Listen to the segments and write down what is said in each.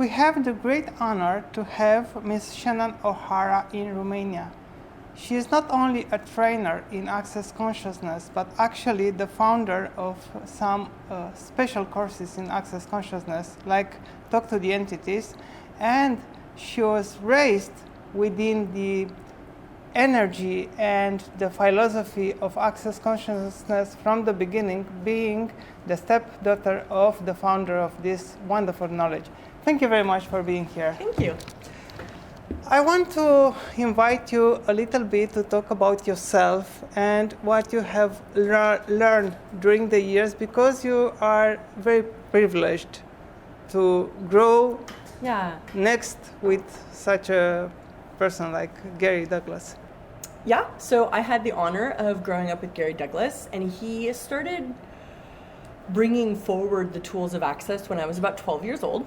We have the great honor to have Ms. Shannon O'Hara in Romania. She is not only a trainer in Access Consciousness, but actually the founder of some special courses in Access Consciousness, like Talk to the Entities, and she was raised within the energy and the philosophy of Access Consciousness from the beginning, being the stepdaughter of the founder of this wonderful knowledge. Thank you very much for being here. Thank you. I want to invite you a little bit to talk about yourself and what you have learned during the years, because you are very privileged to grow next with such a person like Gary Douglas. Yeah, so I had the honor of growing up with Gary Douglas, and he started bringing forward the tools of access when I was about 12 years old.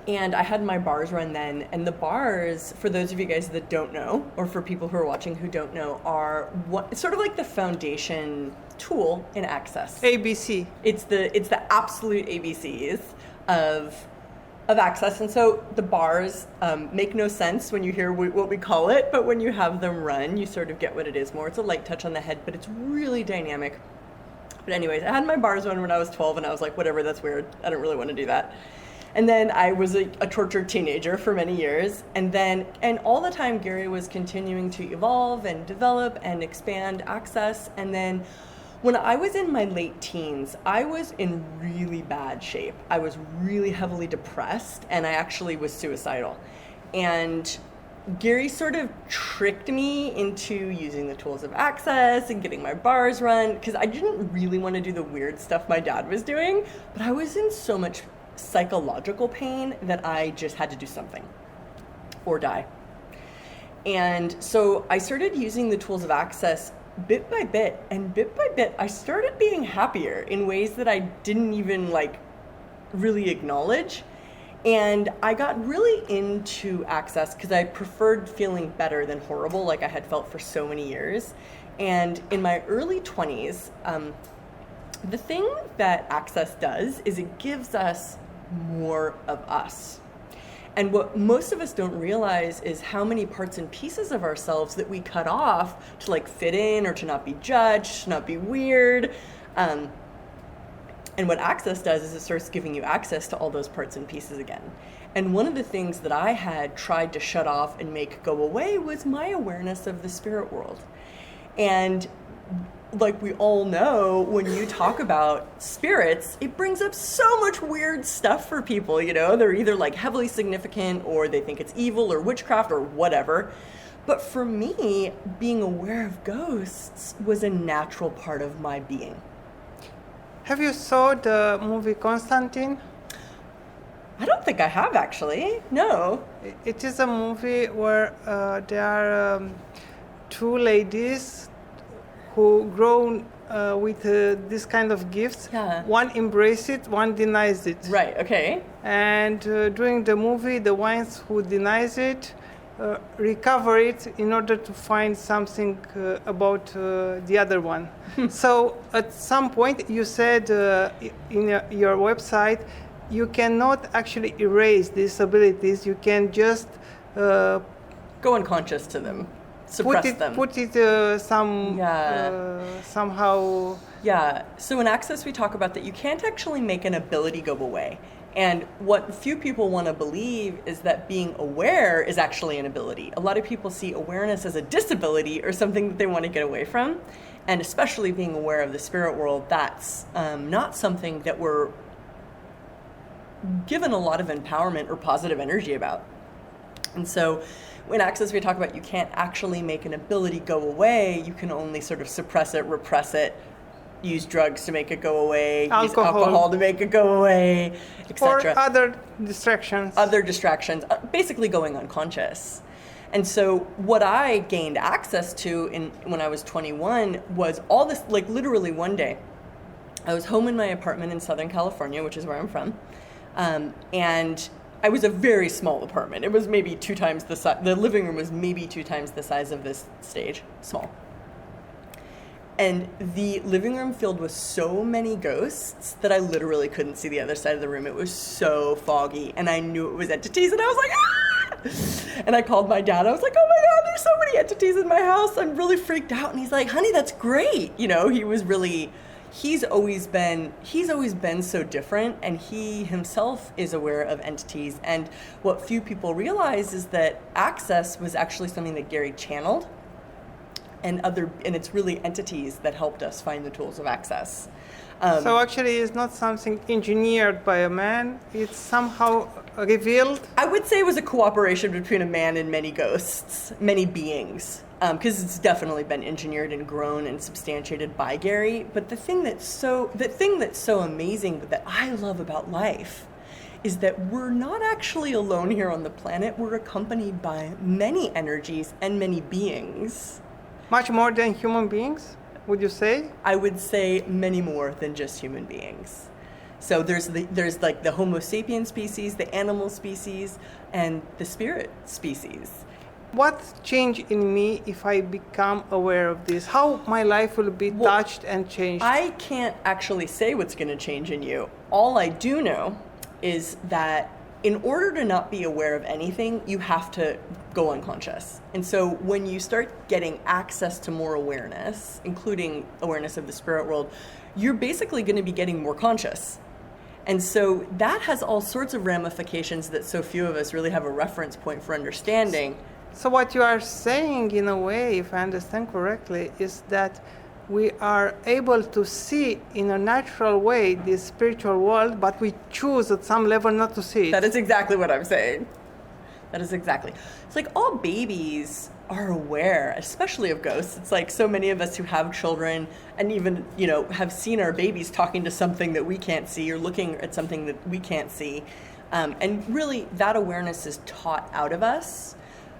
And I had my bars run then, and the bars, for those of you guys that don't know, or for people who are watching who don't know, are what sort of like the foundation tool in access. ABC. It's the absolute ABCs of access. And so the bars make no sense when you hear what we call it, but when you have them run, you sort of get what it is more. It's a light touch on the head, but it's really dynamic. But anyways, I had my bars run when I was 12, and I was like, whatever, that's weird. I don't really want to do that. And then I was a tortured teenager for many years. And all the time, Gary was continuing to evolve and develop and expand access. And then when I was in my late teens, I was in really bad shape. I was really heavily depressed, and I actually was suicidal. And Gary sort of tricked me into using the tools of access and getting my bars run, because I didn't really want to do the weird stuff my dad was doing, but I was in so much psychological pain that I just had to do something or die. And so I started using the tools of access bit by bit, and bit by bit I started being happier in ways that I didn't even really acknowledge. And I got really into access because I preferred feeling better than horrible, like I had felt for so many years. And in my early 20s, the thing that access does is it gives us more of us. And what most of us don't realize is how many parts and pieces of ourselves that we cut off to fit in, or to not be judged, to not be weird. And what access does is it starts giving you access to all those parts and pieces again. And one of the things that I had tried to shut off and make go away was my awareness of the spirit world. And like we all know, when you talk about spirits, it brings up so much weird stuff for people, They're either heavily significant, or they think it's evil or witchcraft or whatever. But for me, being aware of ghosts was a natural part of my being. Have you saw the movie Constantine? I don't think I have, actually. No. It is a movie where there are two ladies who grow with this kind of gifts. Yeah. One embraces it, one denies it. Right, okay. And during the movie, the ones who denies it recover it in order to find something about the other one. So at some point you said in your website, you cannot actually erase these abilities. You can just go unconscious to them. Suppress them. Put it somehow. Yeah. So in Access, we talk about that you can't actually make an ability go away. And what few people want to believe is that being aware is actually an ability. A lot of people see awareness as a disability or something that they want to get away from. And especially being aware of the spirit world, that's not something that we're given a lot of empowerment or positive energy about. And so in Access, we talk about you can't actually make an ability go away. You can only sort of suppress it, repress it, use drugs to make it go away, use alcohol to make it go away, etc. Or other distractions. Basically going unconscious. And so what I gained access to when I was 21 was all this, literally one day, I was home in my apartment in Southern California, which is where I'm from, and I was a very small apartment. It was maybe 2 times the size. The living room was maybe 2 times the size of this stage, small. And the living room filled with so many ghosts that I literally couldn't see the other side of the room. It was so foggy, and I knew it was entities, and I was like, ah! And I called my dad. I was like, oh my God, there's so many entities in my house. I'm really freaked out. And he's like, honey, that's great. You know, he's always been so different, and he himself is aware of entities. And what few people realize is that access was actually something that Gary channeled, and it's really entities that helped us find the tools of access. So actually it's not something engineered by a man, it's somehow revealed? I would say it was a cooperation between a man and many ghosts, many beings, because it's definitely been engineered and grown and substantiated by Gary. But the thing that's so amazing that I love about life is that we're not actually alone here on the planet. We're accompanied by many energies and many beings. Much more than human beings, would you say? I would say many more than just human beings. So there's like the Homo sapien species, the animal species, and the spirit species. What change in me if I become aware of this? How my life will be touched and changed? I can't actually say what's going to change in you. All I do know is that in order to not be aware of anything, you have to go unconscious. And so when you start getting access to more awareness, including awareness of the spirit world, you're basically going to be getting more conscious. And so that has all sorts of ramifications that so few of us really have a reference point for understanding. So what you are saying, in a way, if I understand correctly, is that we are able to see in a natural way this spiritual world, but we choose at some level not to see it. That is exactly what I'm saying. That is exactly. It's like all babies are aware, especially of ghosts. It's like so many of us who have children and even, have seen our babies talking to something that we can't see or looking at something that we can't see. And really that awareness is taught out of us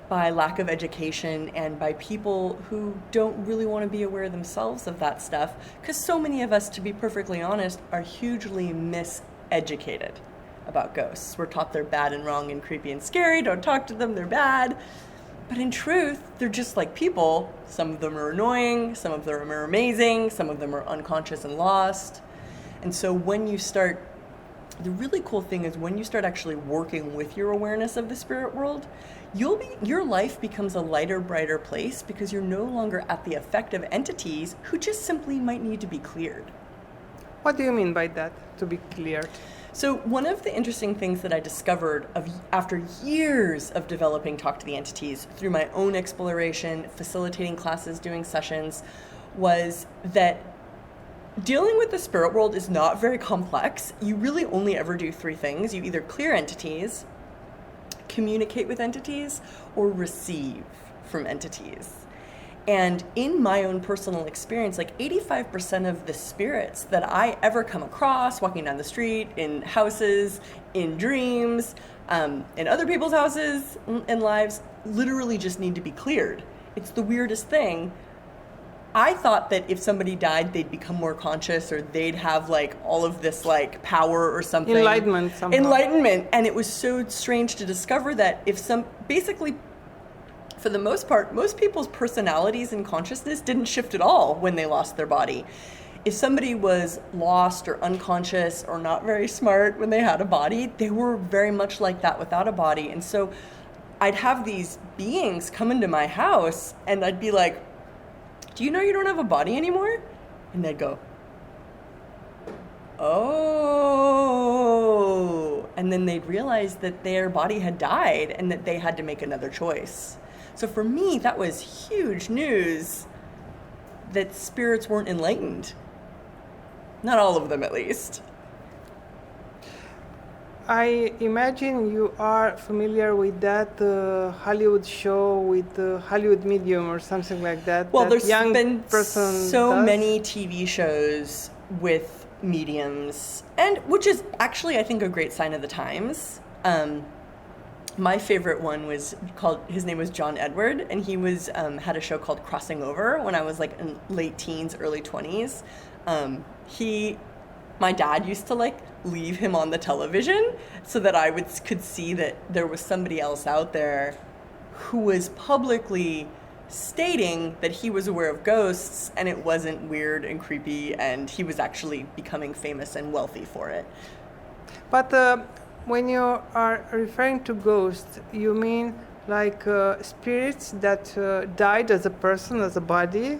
by lack of education and by people who don't really want to be aware themselves of that stuff, because so many of us, to be perfectly honest, are hugely miseducated about ghosts. We're taught they're bad and wrong and creepy and scary, don't talk to them, they're bad. But in truth, they're just like people. Some of them are annoying, some of them are amazing, some of them are unconscious and lost. And so the really cool thing is when you start actually working with your awareness of the spirit world, your life becomes a lighter, brighter place because you're no longer at the effect of entities who just simply might need to be cleared. What do you mean by that, to be cleared? So one of the interesting things that I discovered after years of developing Talk to the Entities through my own exploration, facilitating classes, doing sessions, was that dealing with the spirit world is not very complex. You really only ever do three things. You either clear entities, communicate with entities, or receive from entities. And in my own personal experience, like 85% of the spirits that I ever come across walking down the street, in houses, in dreams, in other people's houses and lives, literally just need to be cleared. It's the weirdest thing. I thought that if somebody died, they'd become more conscious, or they'd have like all of this like power or something. Enlightenment somehow. Enlightenment. And it was so strange to discover that basically, for the most part, most people's personalities and consciousness didn't shift at all when they lost their body. If somebody was lost or unconscious or not very smart when they had a body, they were very much like that without a body. And so I'd have these beings come into my house and I'd be like, do you know you don't have a body anymore? And they'd go, oh. And then they'd realize that their body had died and that they had to make another choice. So for me, that was huge news that spirits weren't enlightened. Not all of them, at least. I imagine you are familiar with that Hollywood show with the Hollywood Medium or something like that. Well, that there's been so does. many TV shows with mediums, and which is actually, I think, a great sign of the times. My favorite one was his name was John Edward, and he was had a show called Crossing Over when I was like in late teens, early 20s. My dad used to like leave him on the television so that I could see that there was somebody else out there who was publicly stating that he was aware of ghosts and it wasn't weird and creepy, and he was actually becoming famous and wealthy for it. But when you are referring to ghosts, you mean like spirits that died as a person, as a body,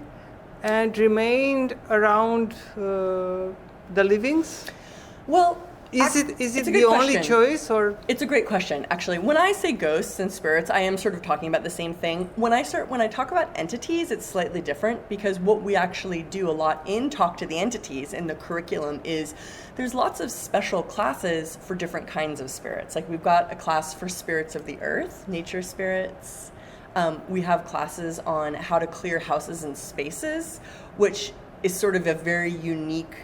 and remained around the livings? Well, is it it's a the good only question. choice, or? It's a great question, actually. When I say ghosts and spirits, I am sort of talking about the same thing. When I talk about entities, it's slightly different, because what we actually do a lot in Talk to the Entities in the curriculum is there's lots of special classes for different kinds of spirits. Like, we've got a class for spirits of the earth, nature spirits. We have classes on how to clear houses and spaces, which is sort of a very unique,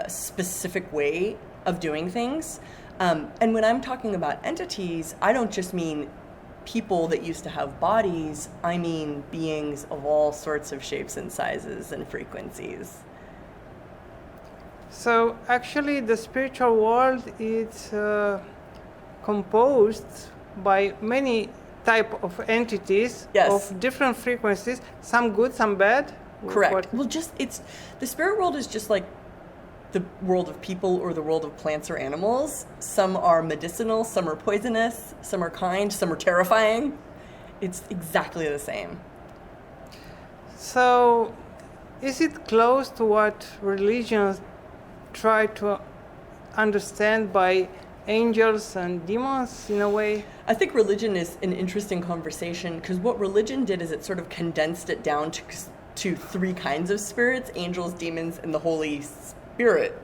specific way of doing things. And when I'm talking about entities, I don't just mean people that used to have bodies, I mean beings of all sorts of shapes and sizes and frequencies. So actually the spiritual world is composed by many type of entities. Yes. Of different frequencies, some good, some bad. Correct. Well, the spirit world is just like the world of people or the world of plants or animals. Some are medicinal, some are poisonous, some are kind, some are terrifying. It's exactly the same. So, is it close to what religions try to understand by angels and demons in a way? I think religion is an interesting conversation, because what religion did is it sort of condensed it down to three kinds of spirits: angels, demons, and the Holy Spirit.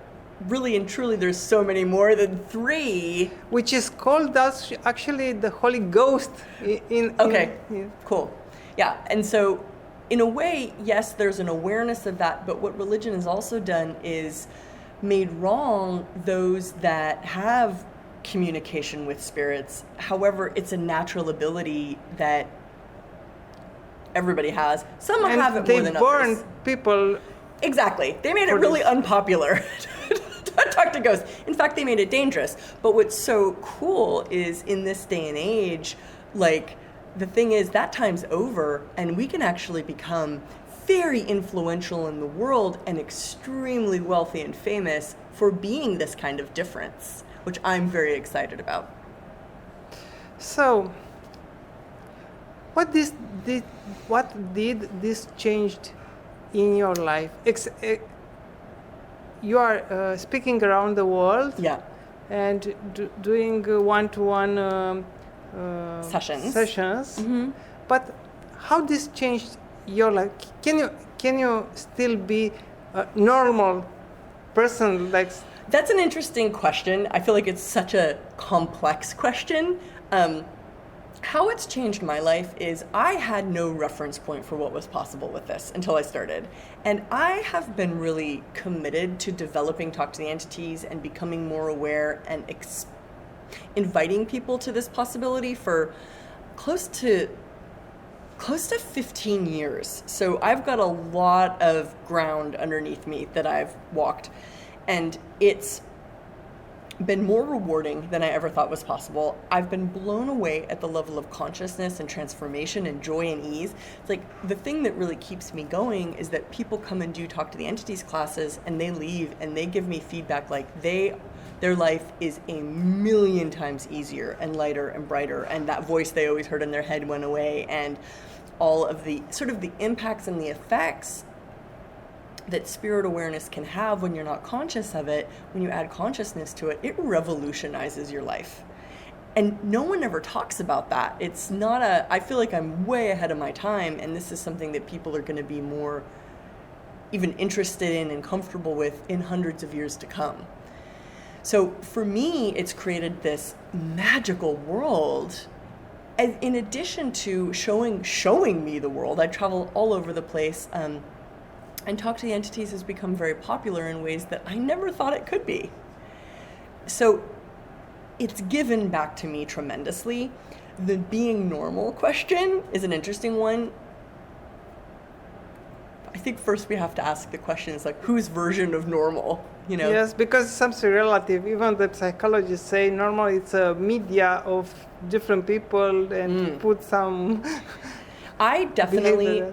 Really and truly, there's so many more than three. Which is called actually the Holy Ghost. Cool. Yeah, and so in a way, yes, there's an awareness of that, but what religion has also done is made wrong those that have communication with spirits. However, it's a natural ability that everybody has. Some have it more than others. They burn people. Exactly. They made it really unpopular to talk to ghosts. In fact, they made it dangerous. But what's so cool is, in this day and age, like, the thing is, that time's over, and we can actually become very influential in the world and extremely wealthy and famous for being this kind of difference, which I'm very excited about. So, what did this changed in your life? You are speaking around the world, yeah, and doing one-to-one sessions. Mm-hmm. But how this changed your life? Can you still be a normal person? Like, that's an interesting question. I feel like it's such a complex question. How it's changed my life is I had no reference point for what was possible with this until I started. And I have been really committed to developing Talk to the Entities and becoming more aware and inviting people to this possibility for close to 15 years. So I've got a lot of ground underneath me that I've walked, and it's been more rewarding than I ever thought was possible. I've been blown away at the level of consciousness and transformation and joy and ease. It's like, the thing that really keeps me going is that people come and do Talk to the Entities classes, and they leave and they give me feedback like their life is a million times easier and lighter and brighter, and that voice they always heard in their head went away, and all of the sort of the impacts and the effects that spirit awareness can have when you're not conscious of it, when you add consciousness to it, it revolutionizes your life. And no one ever talks about that. It's not I feel like I'm way ahead of my time, and this is something that people are going to be more even interested in and comfortable with in hundreds of years to come. So for me, it's created this magical world. And in addition to showing me the world, I travel all over the place, and Talk to the Entities has become very popular in ways that I never thought it could be. So it's given back to me tremendously. The being normal question is an interesting one. I think first we have to ask the question, is like, whose version of normal? You know? Yes, because it's something relative. Even the psychologists say normal it's a media of different people and put some... I definitely,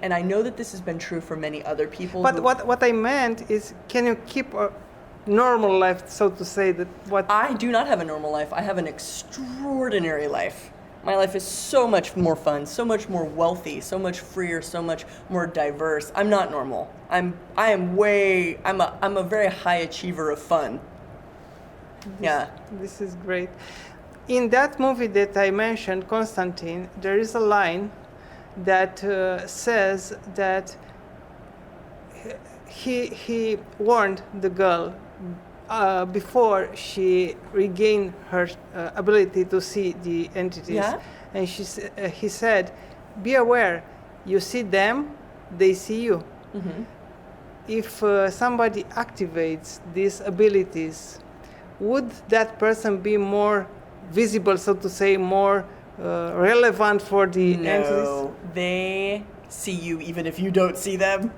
and I know that this has been true for many other people. But what I meant is, can you keep a normal life, so to say? That what I do not have a normal life. I have an extraordinary life. My life is so much more fun, so much more wealthy, so much freer, so much more diverse. I'm not normal. I'm a very high achiever of fun. This is great. In that movie that I mentioned, Constantine, there is a line that says that he warned the girl before she regained her ability to see the entities. Yeah? And he said, be aware, you see them, they see you. Mm-hmm. If somebody activates these abilities, would that person be more visible, so to say, more relevant for the entities? No, they see you even if you don't see them.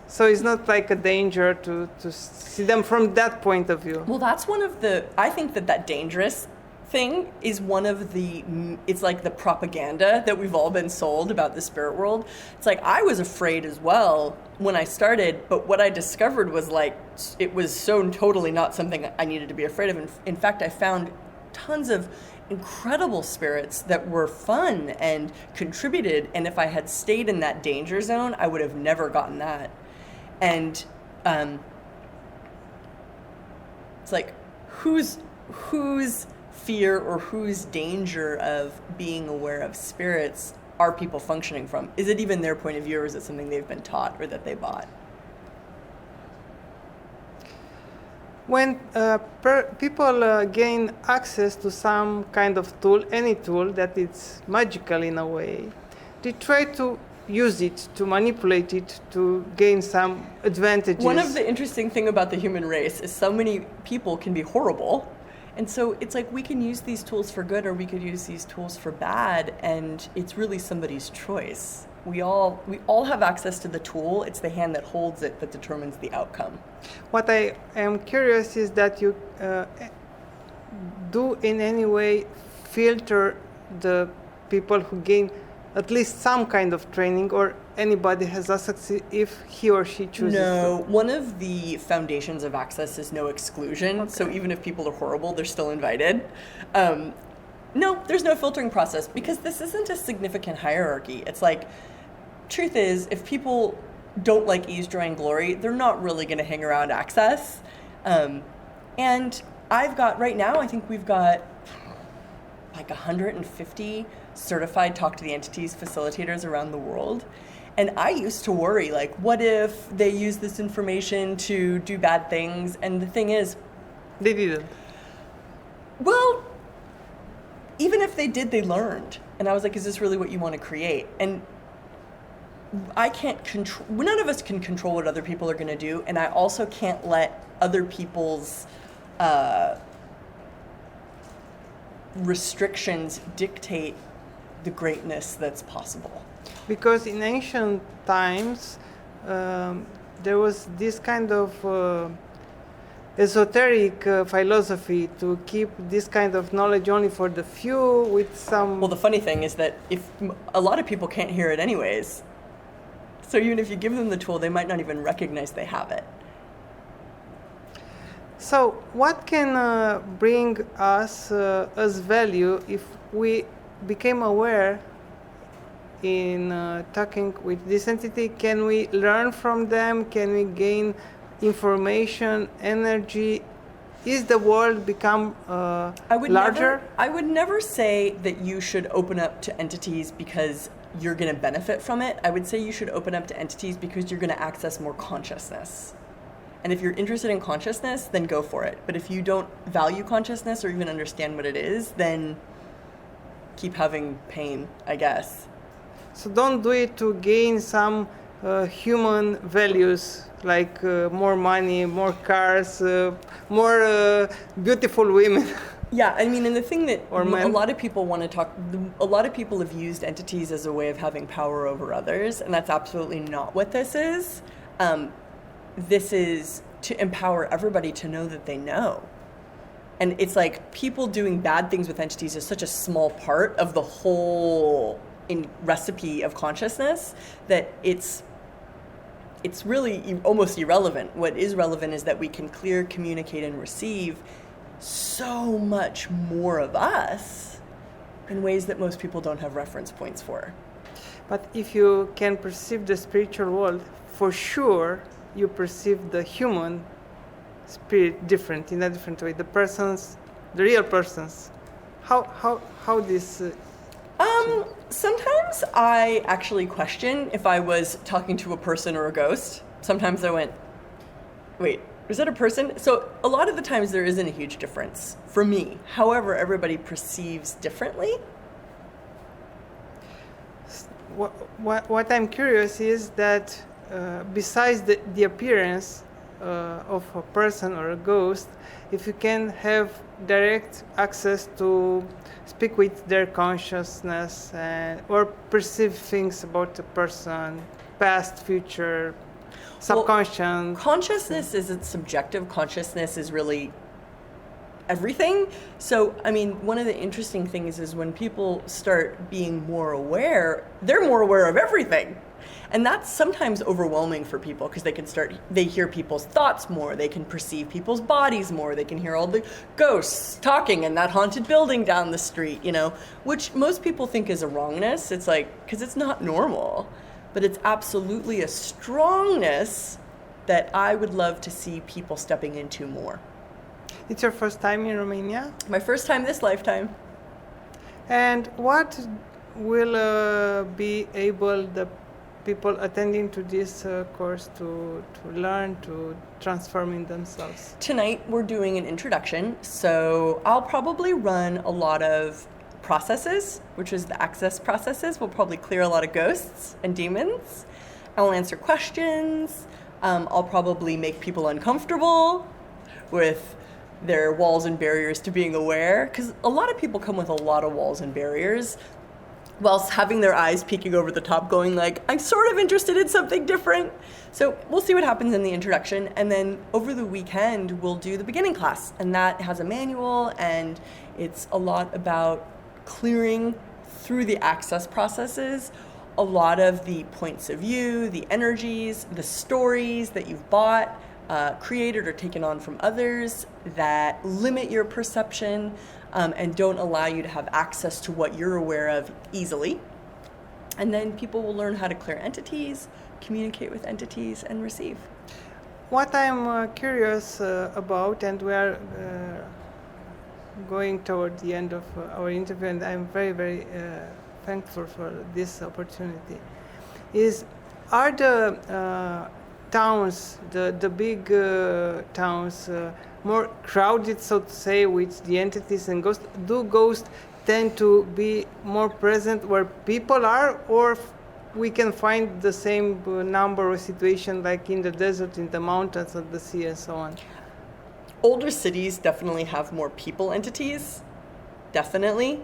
So it's not like a danger to see them from that point of view. Well, that's one of the, I think that dangerous thing is one of the, it's like the propaganda that we've all been sold about the spirit world. It's like, I was afraid as well when I started, but what I discovered was like, it was so totally not something I needed to be afraid of. In fact, I found tons of incredible spirits that were fun and contributed, and if I had stayed in that danger zone, I would have never gotten that. And it's like, whose fear or whose danger of being aware of spirits are people functioning from? Is it even their point of view, or is it something they've been taught or that they bought? When people gain access to some kind of tool, any tool that is magical in a way, they try to use it, to manipulate it, to gain some advantages. One of the interesting thing about the human race is so many people can be horrible. And so it's like we can use these tools for good or we could use these tools for bad, and it's really somebody's choice. We all have access to the tool. It's the hand that holds it that determines the outcome. What I am curious is that you do in any way filter the people who gain at least some kind of training, or anybody has access if he or she chooses No, to. one of the foundations of access is no exclusion. Okay. So even if people are horrible, they're still invited. No, there's no filtering process because this isn't a significant hierarchy. It's like, truth is, if people don't like ease, joy, and glory, they're not really going to hang around access. And I've got, right now, I think we've got like 150 certified Talk to the Entities facilitators around the world. And I used to worry, like, what if they use this information to do bad things? And the thing is, They didn't. well, even if they did, they learned. And I was like, is this really what you want to create? And I can't control, none of us can control what other people are going to do. And I also can't let other people's restrictions dictate the greatness that's possible. Because in ancient times, there was this kind of esoteric philosophy to keep this kind of knowledge only for the few with some... Well, the funny thing is that if a lot of people can't hear it anyways, so even if you give them the tool, they might not even recognize they have it. So what can bring us as value if we became aware in talking with this entity? Can we learn from them? Can we gain information, energy? Is the world become larger? I would never say that you should open up to entities because you're going to benefit from it. I would say you should open up to entities because you're going to access more consciousness. And if you're interested in consciousness, then go for it. But if you don't value consciousness or even understand what it is, then keep having pain, I guess. So don't do it to gain some human values, like more money, more cars, more beautiful women. Yeah, I mean, and the thing that Or men. a lot of people want to talk, a lot of people have used entities as a way of having power over others, and that's absolutely not what this is. This is to empower everybody to know that they know. And it's like people doing bad things with entities is such a small part of the whole recipe of consciousness that it's really almost irrelevant. What is relevant is that we can clear, communicate, and receive so much more of us in ways that most people don't have reference points for. But if you can perceive the spiritual world, for sure you perceive the human spirit different, in a different way. The real persons. How this... Sometimes I actually question if I was talking to a person or a ghost. Sometimes I went, wait, is that a person? So a lot of the times there isn't a huge difference for me. However, everybody perceives differently. What I'm curious is that besides the appearance of a person or a ghost, if you can have direct access to speak with their consciousness or perceive things about the person, past, future, subconscious. Well, consciousness isn't subjective. Consciousness is really everything. So, I mean, one of the interesting things is when people start being more aware, they're more aware of everything. And that's sometimes overwhelming for people because they hear people's thoughts more, they can perceive people's bodies more, they can hear all the ghosts talking in that haunted building down the street, which most people think is a wrongness. It's like, because it's not normal, but it's absolutely a strongness that I would love to see people stepping into more. It's your first time in Romania? My first time this lifetime. And what will be able the people attending to this course to learn, to transform in themselves? Tonight we're doing an introduction, so I'll probably run a lot of processes, which is the access processes. We'll probably clear a lot of ghosts and demons. I'll answer questions. I'll probably make people uncomfortable with their walls and barriers to being aware, because a lot of people come with a lot of walls and barriers whilst having their eyes peeking over the top going like, I'm sort of interested in something different. So we'll see what happens in the introduction, and then over the weekend we'll do the beginning class, and that has a manual, and it's a lot about clearing through the access processes a lot of the points of view, the energies, the stories that you've bought, created or taken on from others that limit your perception and don't allow you to have access to what you're aware of easily. And then people will learn how to clear entities, communicate with entities, and receive. What I'm curious about, and we are going toward the end of our interview, and I'm very, very thankful for this opportunity, are the towns, the big towns, more crowded, so to say, with the entities and ghosts? Do ghosts tend to be more present where people are, or we can find the same number or situation like in the desert, in the mountains, of the sea, and so on? Older cities definitely have more people entities, definitely.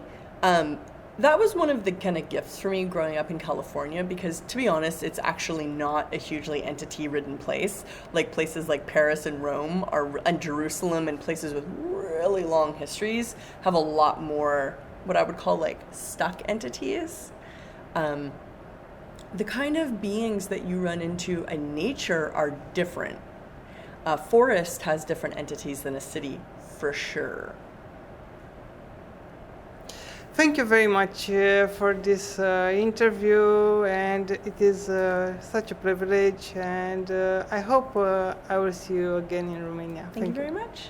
That was one of the kind of gifts for me growing up in California, because to be honest, it's actually not a hugely entity-ridden place. Like places like Paris and Rome and Jerusalem and places with really long histories have a lot more what I would call like stuck entities. The kind of beings that you run into in nature are different. A forest has different entities than a city, for sure. Thank you very much for this interview, and it is such a privilege, and I hope I will see you again in Romania. Thank you very much.